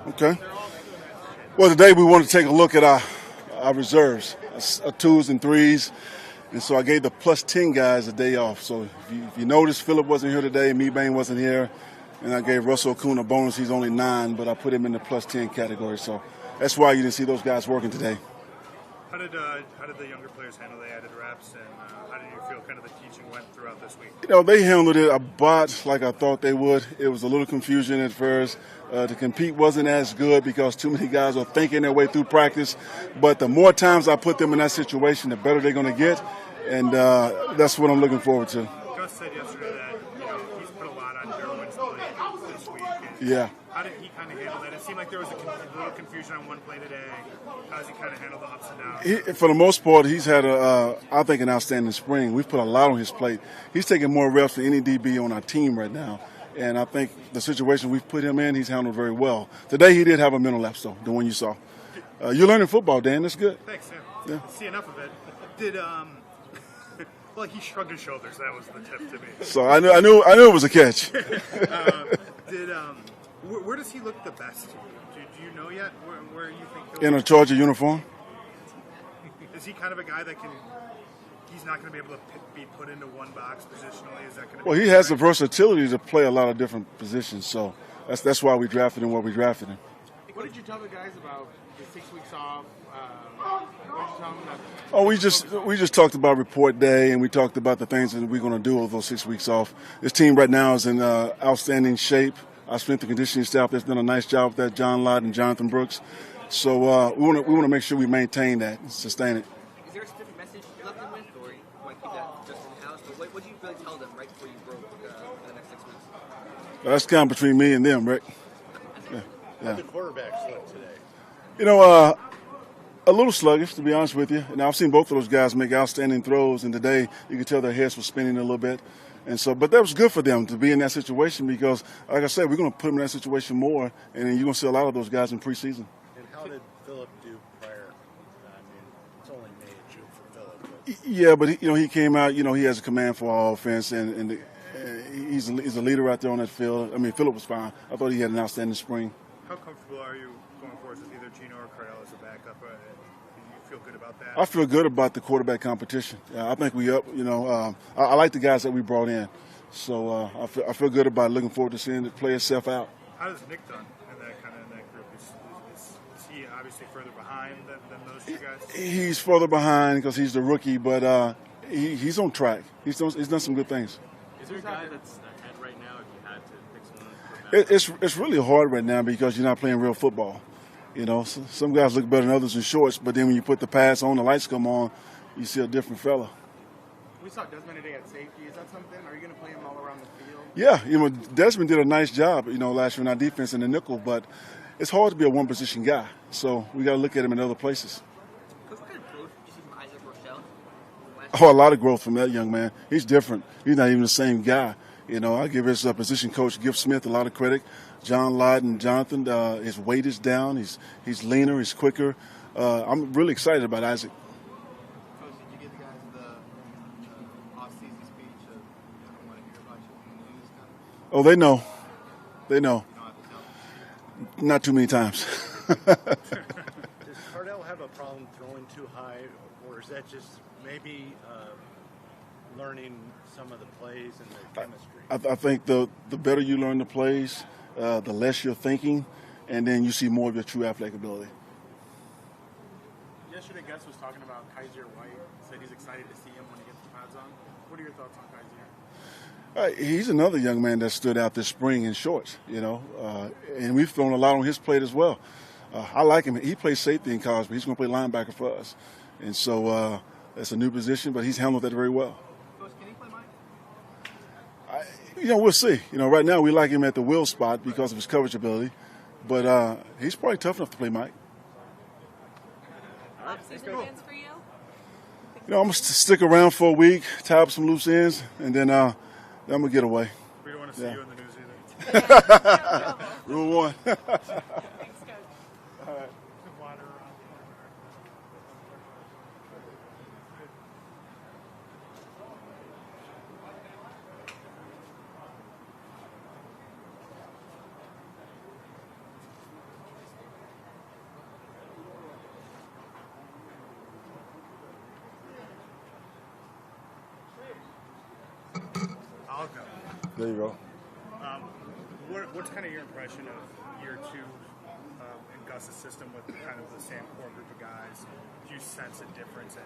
Okay. Well, today we want to take a look at our reserves, our twos and threes. And so I gave the plus 10 guys a day off. So if you notice, Phillip wasn't here today, Meebane wasn't here, and I gave Russell Okun a bonus. He's only 9, but I put him in the plus 10 category. So that's why you didn't see those guys working today. How did the younger players handle the added reps, and how did you feel kind of the teaching went throughout this week? They handled it about like I thought they would. It was a little confusion at first. To compete wasn't as good because too many guys are thinking their way through practice. But the more times I put them in that situation, the better they're going to get, and that's what I'm looking forward to. Gus said yesterday that he's put a lot on Derwin's plate this week. Yeah. How did he kind of handle that? It seemed like there was a little confusion on one play today. How does he kind of handle the ups and downs? For the most part, he's had I think, an outstanding spring. We've put a lot on his plate. He's taking more reps than any DB on our team right now. And I think the situation we've put him in, he's handled very well. Today, he did have a mental lapse, though, the one you saw. You're learning football, Dan. That's good. Thanks, Sam. Yeah. I see enough of it. Well, he shrugged his shoulders. That was the tip to me. So I knew it was a catch. Where does he look the best? Do you know yet where you think in a Georgia uniform? Is he kind of a guy that he's not going to be able to be put into one box positionally? Is that going to Well, he has the versatility to play a lot of different positions, so that's why we drafted him where we drafted him. What did you tell the guys about the 6 weeks off? What did you tell them that? Oh, we just talked about report day, and we talked about the things that we're going to do over those 6 weeks off. This team right now is in outstanding shape. Our strength and conditioning staff has done a nice job with that, John Lott and Jonathan Brooks. So we want to make sure we maintain that and sustain it. Is there a specific message you left them with, or you might keep that just in house? But what do you really tell them right before you broke for the next 6 weeks? That's kind of between me and them, Rick. Yeah. How the quarterbacks look today? A little sluggish, to be honest with you. And I've seen both of those guys make outstanding throws, and today you could tell their heads were spinning a little bit. And so, but that was good for them to be in that situation because, like I said, we're going to put them in that situation more, and then you're going to see a lot of those guys in preseason. And how did Phillip do prior? I mean, it's only May and June for Phillip. But. Yeah, but he came out. He has a command for our offense, and he's a leader out there on that field. I mean, Phillip was fine. I thought he had an outstanding spring. How comfortable are you going forward with either Gino or Cardell as a backup? Do you feel good about that? I feel good about the quarterback competition. I think we up. I like the guys that we brought in, so I feel good about it. Looking forward to seeing it play itself out. How does Nick done in that group? Is he obviously further behind than those two guys? He's further behind because he's the rookie, but he's on track. He's done some good things. Is there a guy that's ahead right now if you had to pick someone? It's really hard right now because you're not playing real football. Some guys look better than others in shorts, but then when you put the pads on, the lights come on, you see a different fella. We saw Desmond today at safety. Is that something? Are you going to play him all around the field? Yeah, Desmond did a nice job, last year in our defense in the nickel, but it's hard to be a one-position guy. So we got to look at him in other places. Coach, what kind of growth did you see from Isaac Rochelle? Oh, a lot of growth from that young man. He's different. He's not even the same guy. I give his position coach, Giff Smith, a lot of credit. John Lott and Jonathan, his weight is down. He's leaner. He's quicker. I'm really excited about Isaac. Coach, did you give the guys the off-season speech of, I don't want to hear about you in the news? Oh, they know. They know. You don't have to tell them. Not too many times. Does Cardell have a problem throwing too high, or is that just maybe learning some of the plays and the chemistry? I think the better you learn the plays, the less you're thinking, and then you see more of your true athletic ability. Yesterday, Gus was talking about Kaiser White. Said he's excited to see him when he gets the pads on. What are your thoughts on Kaiser? He's another young man that stood out this spring in shorts, and we've thrown a lot on his plate as well. I like him. He plays safety in college, but he's going to play linebacker for us. And so that's a new position, but he's handled that very well. Coach, can he play Mike? We'll see. Right now we like him at the will spot because of his coverage ability, but he's probably tough enough to play Mike. Off-season plans for you? I'm going to stick around for a week, tie up some loose ends, and then I'm going to get away. We don't want to see you in the news either. Rule one. Thanks, Coach. All right. I'll go. There you go. What's kind of your impression of year two in Gus's system with kind of the same core group of guys? Do you sense a difference in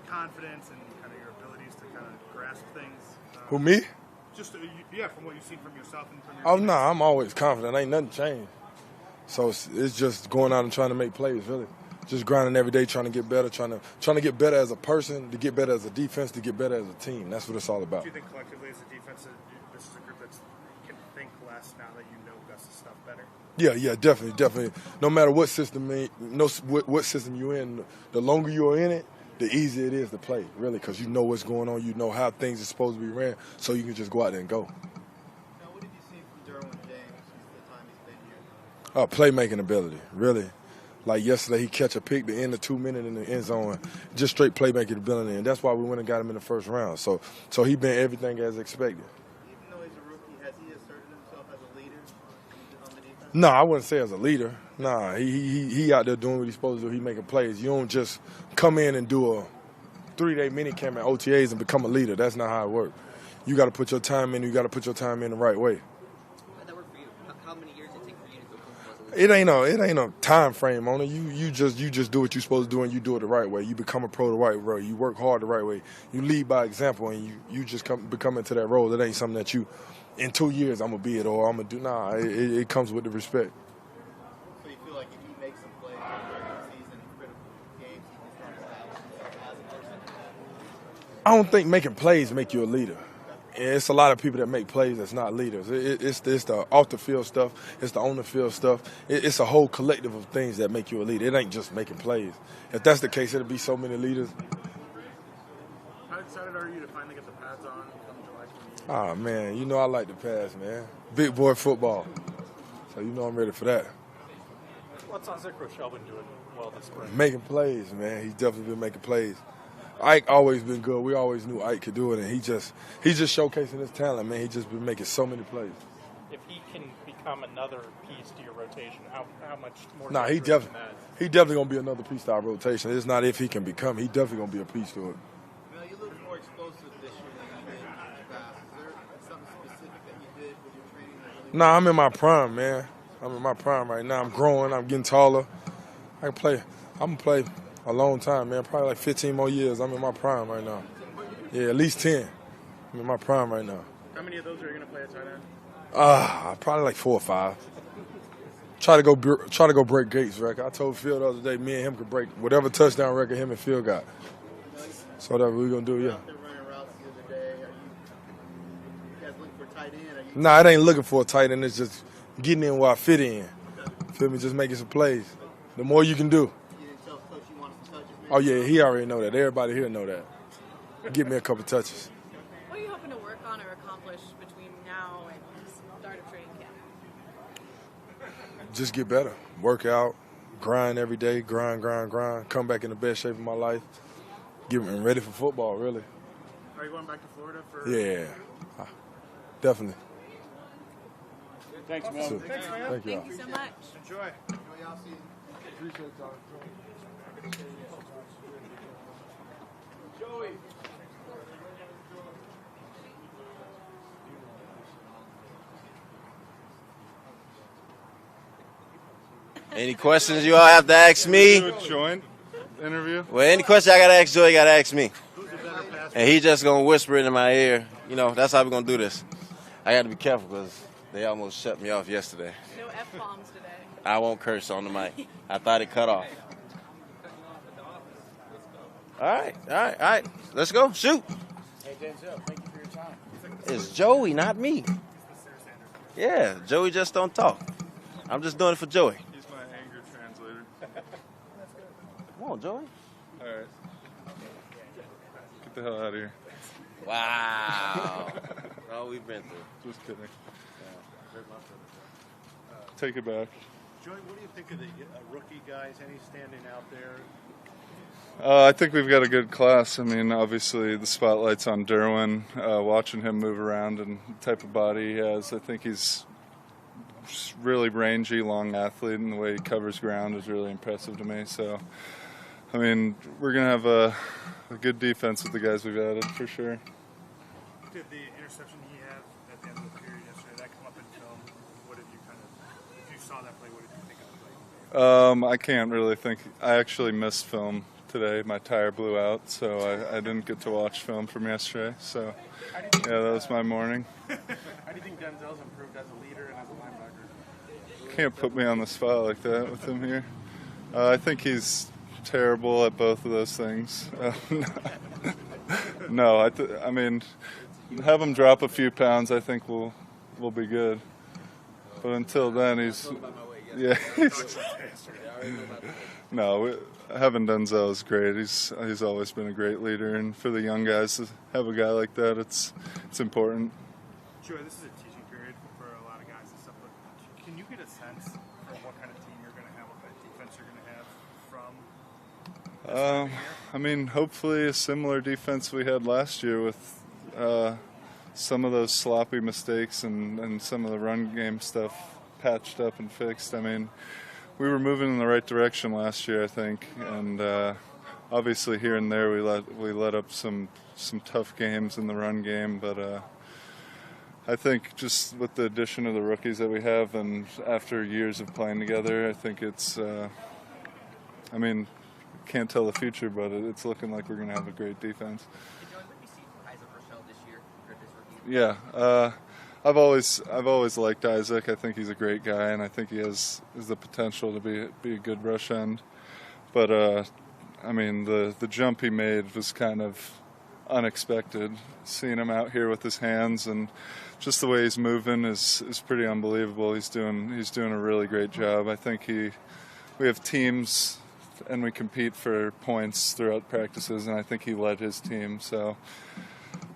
confidence and kind of your abilities to kind of grasp things? Who, me? Just from what you've seen from yourself and from your Oh, teammates. no, I'm always confident. Ain't nothing changed. So it's just going out and trying to make plays, really. Just grinding every day, trying to get better, trying to get better as a person, to get better as a defense, to get better as a team. That's what it's all about. Do you think collectively as a defense, this is a group that can think less now that you know Gus's stuff better? Yeah, definitely. No matter what system, what system you're in, the longer you're in it, the easier it is to play, really, because you know what's going on, you know how things are supposed to be ran, so you can just go out there and go. Now, what have you seen from Derwin James since the time he's been here? Playmaking ability, really. Like yesterday, he catch a pick to end the 2 minute in the end zone, just straight playmaking ability, and that's why we went and got him in the first round. So he been everything as expected. Even though he's a rookie, has he asserted himself as a leader on the defense? No, I wouldn't say as a leader. Nah, he out there doing what he's supposed to do. He making plays. You don't just come in and do a 3-day mini camp at OTAs and become a leader. That's not how it works. You got to put your time in. You got to put your time in the right way. How'd that work for you? How many years did it take for you to feel comfortable as a leader? It ain't no time frame on it. You just do what you're supposed to do and you do it the right way. You become a pro the right way. You work hard the right way. You lead by example and you just become into that role. It ain't something that you in 2 years I'm gonna be it or I'm gonna do. Nah, it comes with the respect. So you feel like if he makes some plays in the regular season, critical games, he can start establishing himself as a person? I don't think making plays make you a leader. It's a lot of people that make plays that's not leaders. It's the off the field stuff. It's the on the field stuff. It's a whole collective of things that make you a leader. It ain't just making plays. If that's the case, it'll be so many leaders. How excited are you to finally get the pads on come July 28th? Ah, man, you know I like the pass, man. Big boy football. So you know I'm ready for that. What's Isaac Rochelle been doing well this spring? Making plays, man. He's definitely been making plays. Ike always been good. We always knew Ike could do it, and he's just showcasing his talent, man. He just been making so many plays. If he can become another piece to your rotation, how much more? Nah, he dangerous than definitely gonna be another piece to our rotation. It's not if he can become. He definitely gonna be a piece to it. Now, you look more explosive this year than you did in the past. Is there something specific that you did with your training that really Nah, I'm in my prime, man. I'm in my prime right now. I'm growing. I'm getting taller. I'm gonna play a long time, man. Probably like 15 more years. I'm in my prime right now. Yeah, at least 10. I'm in my prime right now. How many of those are you going to play at tight end? Probably like 4 or 5. Try to go break Gates' record. I told Phil the other day, me and him could break whatever touchdown record him and Phil got. So that's what we're gonna do, yeah. out there running routes the other day? Are you guys looking for a tight end? Are you Nah, it ain't looking for a tight end. It's just getting in where I fit in. Feel me? Just making some plays. The more you can do. you didn't tell coach you wanted some touches? Maybe? Oh yeah, he already know that. Everybody here know that. Give me a couple touches. What are you hoping to work on or accomplish between now and the start of training camp? Just get better. Work out, grind every day, grind. Come back in the best shape of my life. Getting ready for football, really. Are you going back to Florida for? Yeah, definitely. Thanks, man. So, Thanks, man. thank you. Thank you so much. Enjoy. Enjoy y'all season. Any questions you all have to ask me? Joint interview. Well, any question I gotta ask Joey, you gotta ask me. And he just gonna whisper it in my ear. You know, that's how we're gonna do this. I gotta be careful because they almost shut me off yesterday. No F-bombs today. I won't curse on the mic. I thought it cut off. All right. Let's go. Shoot. Hey, Denzel, thank you for your time. It's Joey, not me. Yeah, Joey just don't talk. I'm just doing it for Joey. He's my anger translator. Come on, Joey. All right. Get the hell out of here. Wow. All we've been through. Just kidding. Take it back. Joey, what do you think of the rookie guys? Any standing out there? I think we've got a good class. I mean, obviously the spotlight's on Derwin. Watching him move around and the type of body he has, I think he's just really rangy, long athlete, and the way he covers ground is really impressive to me. So, I mean, we're going to have a good defense with the guys we've added for sure. Did the interception he had saw that play, what did you think of the play? I can't really think. I actually missed film today. My tire blew out, so I didn't get to watch film from yesterday. So, yeah, that was my morning. How do you think Denzel's improved as a leader and as a linebacker? Can't put me on the spot like that with him here. I think he's terrible at both of those things. No, I mean, have him drop a few pounds. I think we'll be good. But until then, yeah. No, having Denzel is great. He's always been a great leader, and for the young guys to have a guy like that, it's important. Sure, this is a teaching period for a lot of guys and stuff, but can you get a sense for what kind of team you're going to have, what kind of defense you're going to have from? I mean, hopefully a similar defense we had last year with some of those sloppy mistakes and some of the run game stuff patched up and fixed. I mean, we were moving in the right direction last year, I think, and obviously here and there we let up some tough games in the run game, but I think just with the addition of the rookies that we have and after years of playing together, I think it's I mean, can't tell the future, but it's looking like we're going to have a great defense. What do you see from Isaac Rochelle this year compared to his rookie? Yeah, I've always liked Isaac. I think he's a great guy, and I think he has the potential to be a good rush end. But I mean, the jump he made was kind of unexpected. Seeing him out here with his hands and just the way he's moving is pretty unbelievable. He's doing a really great job. I think we have teams and we compete for points throughout practices, and I think he led his team. So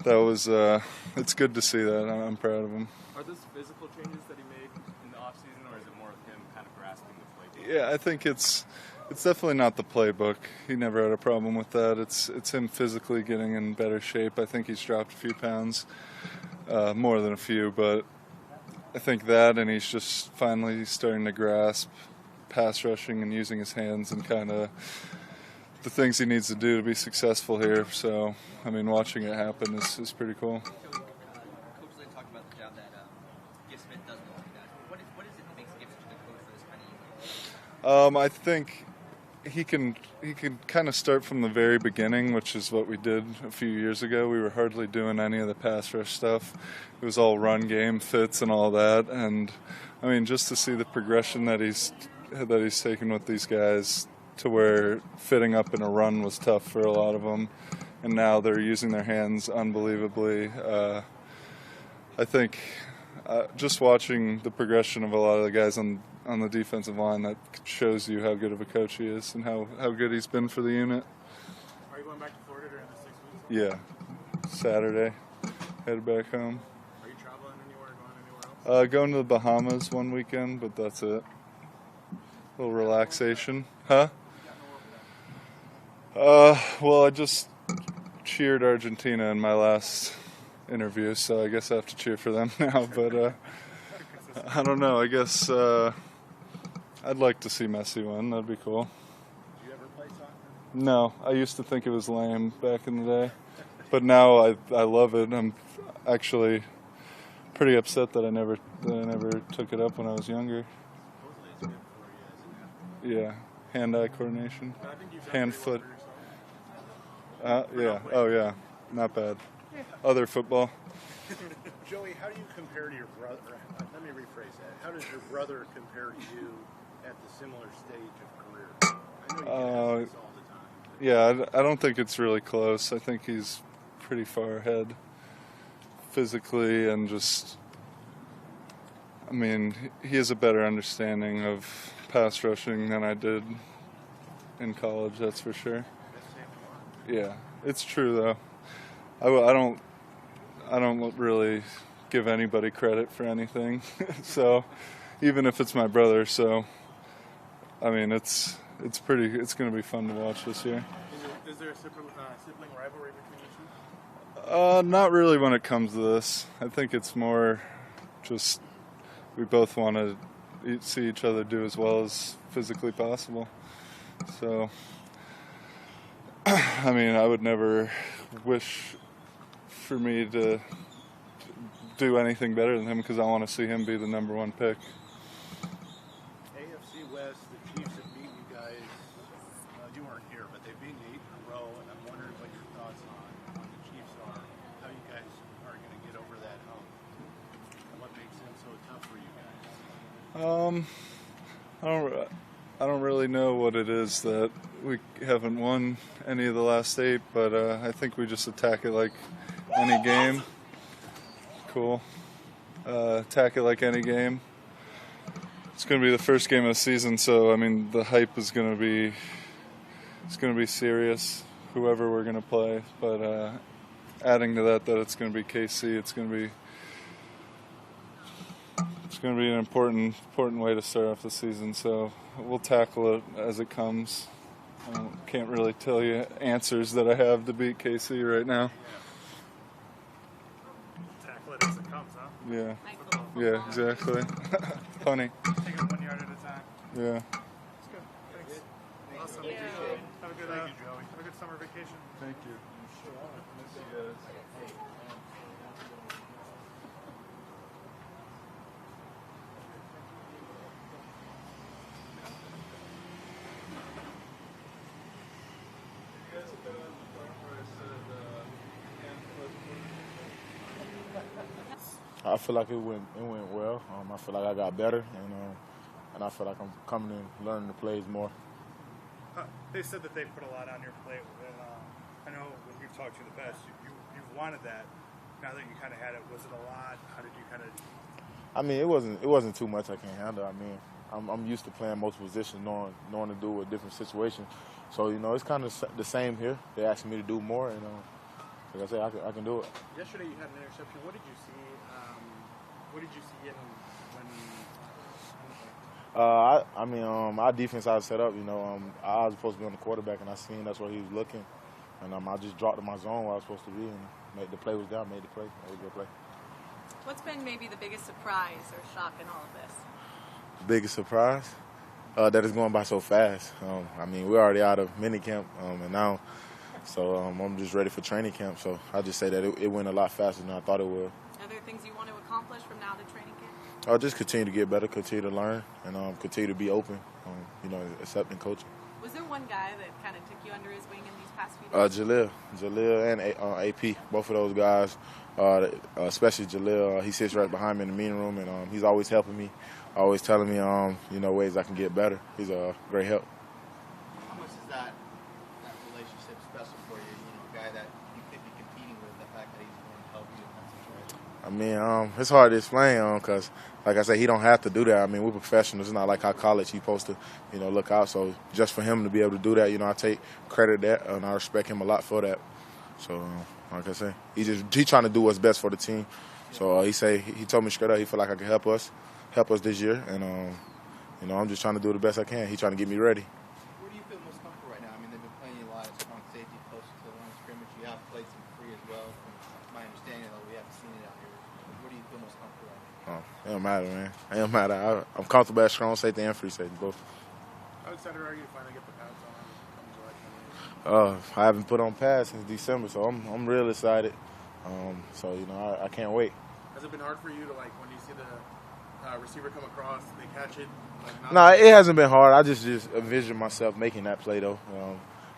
that was it's good to see that. I'm proud of him. Are those physical changes that he made in the offseason, or is it more of him kind of grasping the playbook? Yeah, I think it's definitely not the playbook. He never had a problem with that. It's him physically getting in better shape. I think he's dropped a few pounds, more than a few, but I think that, and he's just finally starting to grasp pass rushing and using his hands and kind of the things he needs to do to be successful here. So, I mean, watching it happen is pretty cool. Coach Lynn talked about the job that Gift Smith does walking that. What is it that makes Gift such a good coach for this kind of unit? I think he can kind of start from the very beginning, which is what we did a few years ago. We were hardly doing any of the pass rush stuff. It was all run game fits and all that. And I mean, just to see the progression that he's taken with these guys, to where fitting up in a run was tough for a lot of them, and now they're using their hands unbelievably. I think just watching the progression of a lot of the guys on the defensive line, that shows you how good of a coach he is and how good he's been for the unit. Are you going back to Florida during the 6 weeks? Yeah, Saturday, headed back home. Are you traveling anywhere, going anywhere else? Going to the Bahamas one weekend, but that's it. A little relaxation. Huh? Well, I just cheered Argentina in my last interview, so I guess I have to cheer for them now. But I don't know. I guess I'd like to see Messi win. That'd be cool. Did you ever play soccer? No, I used to think it was lame back in the day, but now I love it. I'm actually pretty upset that I never took it up when I was younger. Supposedly it's good for you, isn't it? Yeah, hand-eye coordination, I think you've done hand-foot. pretty well for yourself. Yeah. Oh, yeah. Not bad. Other football. Joey, how do you compare to your brother? Let me rephrase that. How does your brother compare to you at the similar stage of career? I know you get asked this all the time. Yeah, I don't think it's really close. I think he's pretty far ahead physically, and just, I mean, he has a better understanding of pass rushing than I did in college, that's for sure. Yeah, it's true though. I don't really give anybody credit for anything. So, even if it's my brother, so I mean, it's going to be fun to watch this year. Is there a sibling rivalry between you two? Not really when it comes to this. I think it's more just we both want to see each other do as well as physically possible. So, I mean, I would never wish for me to do anything better than him, because I want to see him be the number one pick. past, the Chiefs have beaten you guys. You weren't here, but they've beaten you 8 in a row, and I'm wondering what your thoughts on the Chiefs are, how you guys are going to get over that hump, and what makes them so tough for you guys. I don't really know what it is that we haven't won any of the last 8, but I think we just attack it like any game. Cool. Attack it like any game. It's going to be the first game of the season, so I mean the hype is going to be serious. Whoever we're going to play, but adding to that it's going to be KC. It's going to be an important way to start off the season. So we'll tackle it as it comes. I can't really tell you answers that I have to beat KC right now. Tackle it as it comes, huh? Yeah. Yeah, exactly. Funny. Take it 1 yard at a time. Yeah. That's good. Thanks. Awesome. Thank you. Have a good, Thank you, Joey. have a good summer vacation. Thank you. Miss you guys. I feel like it went well. I feel like I got better, and I feel like I'm coming and learning the plays more. They said that they put a lot on your plate, and I know when you've talked to the best, you've wanted that. Now that you kind of had it, was it a lot? How did you kind of? I mean, it wasn't too much I can't handle. I mean, I'm used to playing multiple positions, knowing to do with different situations. So it's kind of the same here. They asked me to do more, and like I said, I can do it. Yesterday you had an interception. What did you see? What did you see in when? Our defense I set up. I was supposed to be on the quarterback, and I seen that's where he was looking, and I just dropped in my zone where I was supposed to be, and the play was down, made the play, made a good play. What's been maybe the biggest surprise or shock in all of this? Biggest surprise? That it's going by so fast. We're already out of minicamp, and now, so I'm just ready for training camp. So I'll just say that it went a lot faster than I thought it would. Are there things you want to accomplish from now to training camp? I'll just continue to get better, continue to learn, and continue to be open, accepting coaching. Was there one guy that kind of took you under his wing in these past few days? Jalil and AP, both of those guys, especially Jalil, he sits right behind me in the meeting room, and he's always helping me, always telling me, ways I can get better. He's a great help. How much is that relationship special for you? A guy that you could be competing with, the fact that he's going to help you in that situation? It's hard to explain because, like I said, he don't have to do that. We're professionals. It's not like our college. He's supposed to, look out. So just for him to be able to do that, I take credit that, and I respect him a lot for that. So, like I say, he's trying to do what's best for the team. So he told me straight up he felt like I could help us this year, and I'm just trying to do the best I can. He's trying to get me ready. Where do you feel most comfortable right now? They've been playing you a lot of strong safety closer to the line of scrimmage. You have played some free as well. From my understanding, though, we haven't seen it out here. Where do you feel most comfortable right now? It don't matter, man. It don't matter. I'm comfortable at strong safety and free safety, both. How excited are you to finally get the pads on? I haven't put on pads since December, so I'm real excited. I can't wait. Has it been hard for you to when you see the receiver come across, they catch it? No, it hasn't been hard. I just envision myself making that play though.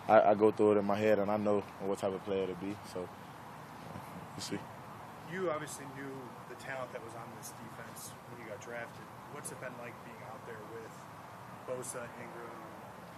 I go through it in my head, and I know what type of player it'll be. So we'll see. You obviously knew the talent that was on this defense when you got drafted. What's it been like being out there with Bosa, Ingram,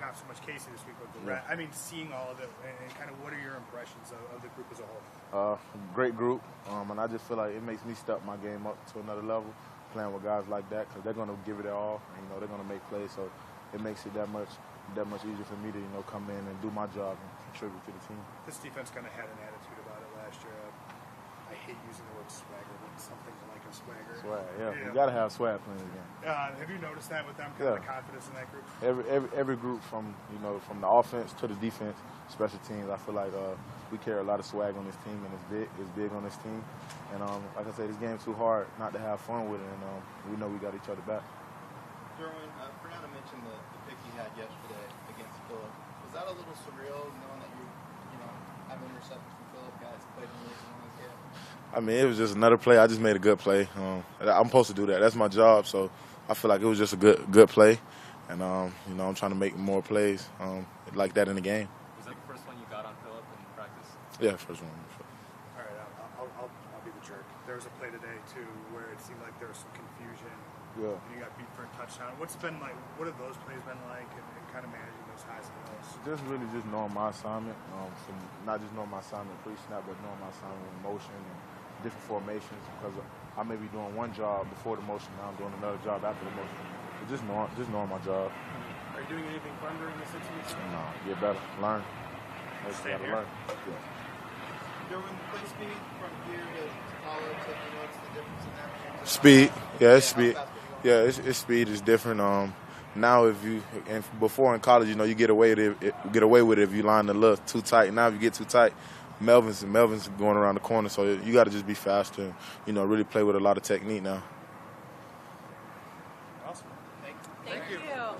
not so much Casey this week, but the rest? Seeing all of it, and kind of what are your impressions of the group as a whole? Great group, and I just feel like it makes me step my game up to another level, playing with guys like that, because they're going to give it their all. And, they're going to make plays, so it makes it that much easier for me to come in and do my job and contribute to the team. This defense kind of had an attitude about it last year. I hate using the word swagger, but something like a swagger. Swag, yeah. You got to have swag playing the game. Have you noticed that with them? Kind of the confidence in that group. Every group from the offense to the defense, special teams. I feel like we carry a lot of swag on this team, and it's big on this team. And like I said, this game's too hard not to have fun with it, and we know we got each other back. Derwin, Fernando mentioned the pick he had yesterday against Phillip. Was that a little surreal, knowing that you have interceptions from Phillip, guys played in the league in this game? It was just another play. I just made a good play. I'm supposed to do that. That's my job, so I feel like it was just a good play. and you know, I'm trying to make more plays like that in the game. Was that the first one you got on Phillip in practice? Yeah, first one. All right, I'll be the jerk. There was a play today too where it seemed like there was some confusion. Yeah. And you got beat for a touchdown. What's it been like? What have those plays been like, and kind of managing those highs and lows? Just really just knowing my assignment, not just knowing my assignment pre-snap, but knowing my assignment in motion and different formations. Because I may be doing one job before the motion, now I'm doing another job after the motion. So just knowing my job. Are you doing anything fun during this situation? No, get better, learn. Just Stay gotta here. learn. Yeah. Derwin, play speed from here to college. Have you noticed the difference in that? Speed, yeah, it's How speed. fast can you go? Yeah, it's speed is different. Now if you and before in college, you know, you get away with it if you line the look too tight. Now if you get too tight, Melvin's going around the corner, so you got to just be faster and, you know, really play with a lot of technique now. Awesome. Thank you. Yeah.